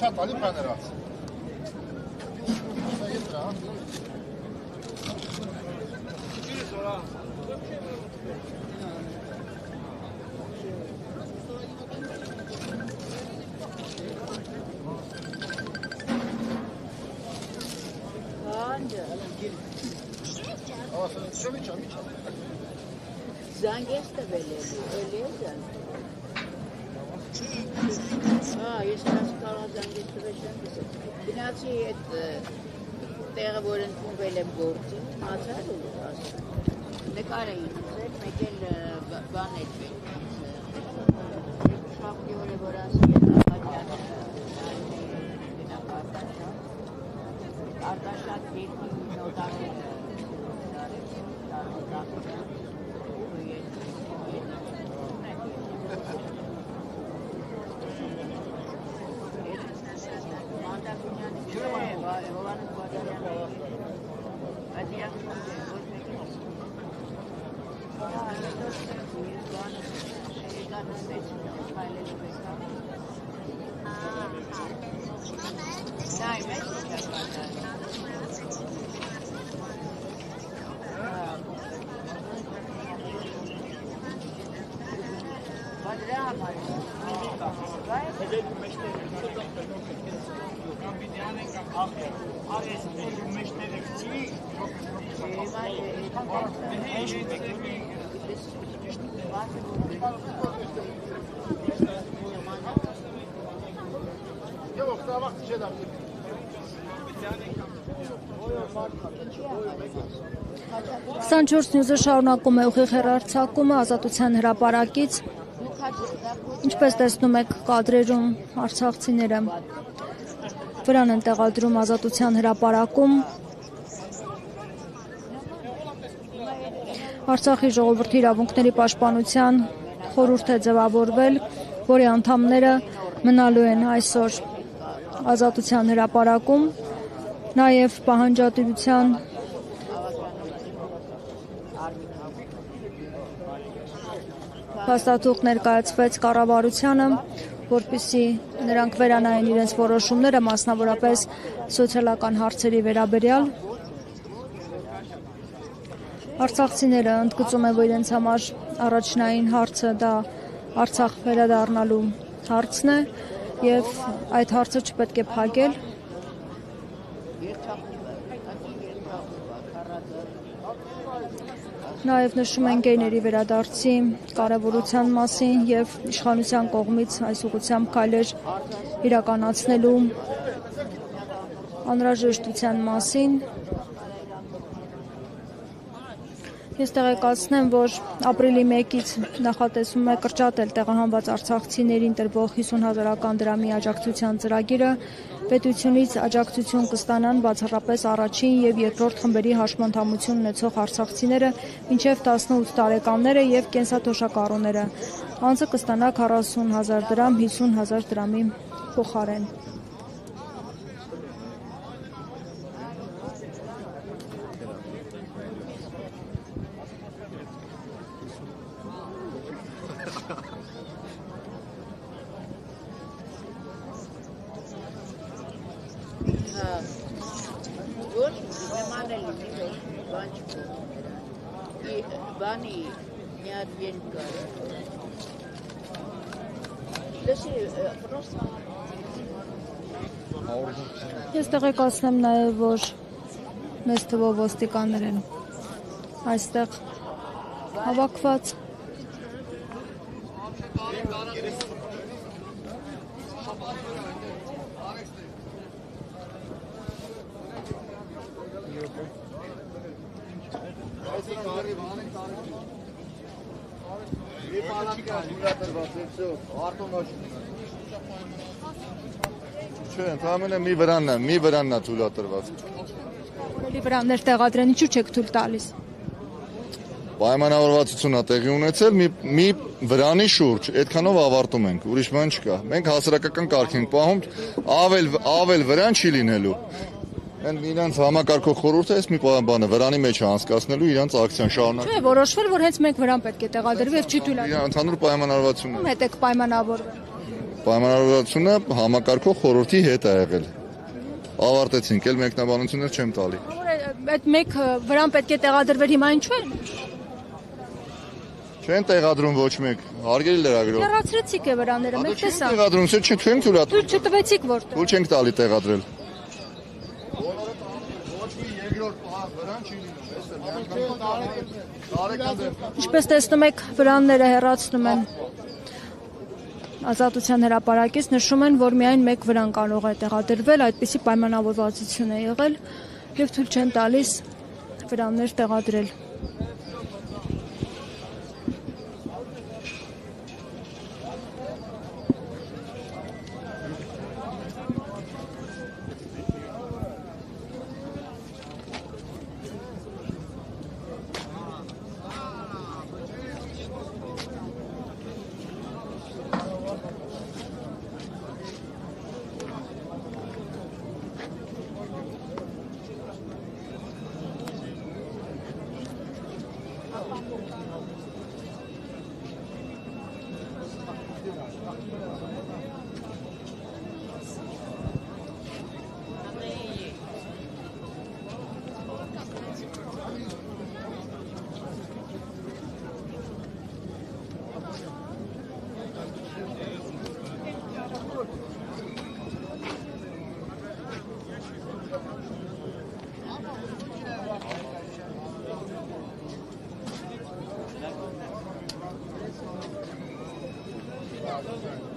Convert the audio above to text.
Շատ ալի բաներած։ Zangesta beleza, beleza. Ես կարազանգ ես տվեշան գնացի այդ տեղը, որ ընդունվել եմ գործին, մացար ու ասում նկար էին ուզել, մեկ էլ բան էլ պետք շապտի որ է, որ ասի է Աղաջյանը գնապ Արտաշատ երկի նոտարել Սանչորս նյուզը շարունակում է ուղիղ հեռարձակումը Ազատության հրապարակից, ինչպես տեսնում եք կադրերում արցախցիները վրան են տեղադրում Ազատության հրապարակում, Արցախի ժողովրդի իրավունքների պաշտպանության խորհուրդ է ձևավորվել, որի անդամները մնալու են այսօր Ազատության հրապարակում, նաև պահանջատիրության փաստաթուղթ ներկայացվեց կառավարությանը, որպեսզի նրանք վերանային իրենց որոշումները, մասնավորապես սոցիալական հարցերի վերաբերյալ։ Արցախցիները ընդգծում են, որ իրենց համար առաջնային հարցը դա Արցախ վերադառնալու հարցն է եւ այդ հարցը չպետք է փակել։ Նաև նշում են գեյների վերադարձի կարևորության մասին եւ իշխանության կողմից այս ուղղությամբ քայլեր իրականացնելու անհրաժեշտության մասին Ես տեղեկացնեմ, որ ապրիլի 1-ից նախատեսում է կրճատել տեղահանված արցախցիներին տրվող 50,000 դրամի աջակցության ծրագիրը, պետությունից աջակցություն կստանան բացառապես առաջին և երկրորդ խմբերի հաշմանդամություն ունեցող արցախցիները մինչև 18 տարեկանները և կենսաթոշակառուները, անձը կստանա 40,000 դրամ 50,000 դրամի փոխարեն։ Ոչ նման է լինի, որ բան չկա։ Բանի մի հատ յեն կար։ Լսի, պրոստ։ Ես տեղեկացնեմ նաև, որ մեծ թվով ոստիկաններ են այստեղ հավաքված։ Չէ, ընդհանրապես մի վրանն է թույլատրված։ Որելի վրաններ տեղադրեն, ինչու չեք թույլ տալիս։ Պայմանավորվածություն է տեղի ունեցել, մի վրանի շուրջ, այդքանով ավարտում ենք, ուրիշ բան չկա։ Մենք հասարակական կարգ ենք պահում, ավել վրան չի լինելու։ Իրանց համակարգող խորհուրդը էս մի բանը վրանի մեջ է անցկացնելու իրանց ակցիան շարունակել։ Չէ, որոշվել, որ հենց մեկ վրան պետք է տեղադրվի եւ չի թույլատրվում։ Իրանց ընդհանուր պայմանավորվածությունն է։ Ում հետ եք պայմանավորվել։ Պայմանավորվածությունը համակարգող խորհրդի հետ է եղել։ Ավարտեցինք, էլ մեկնաբանություններ չեմ տալի։ Այդ մեկ վրան պետք է տեղադրվեր հիմա ինչու է։ Չեն տեղադրում ոչ մեկ, հարգելի լրագրող։ Հեռացրեցիք է վրաները, մեկ տեսա։ Տեղադրում, չենք թույլատրում։ Թույլ չտվեցիք որտեղ։ Թույլ չենք տալի տեղադրել։ Ինչպես տեսնում եք, վրանները հեռացնում են Ազատության հրապարակից, նշում են, որ միայն մեկ վրան կարող է տեղադրվել, այդպիսի պայմանավորվածություն է եղել եւ թույլ չեն տալիս վրաններ տեղադրել։ Thank you.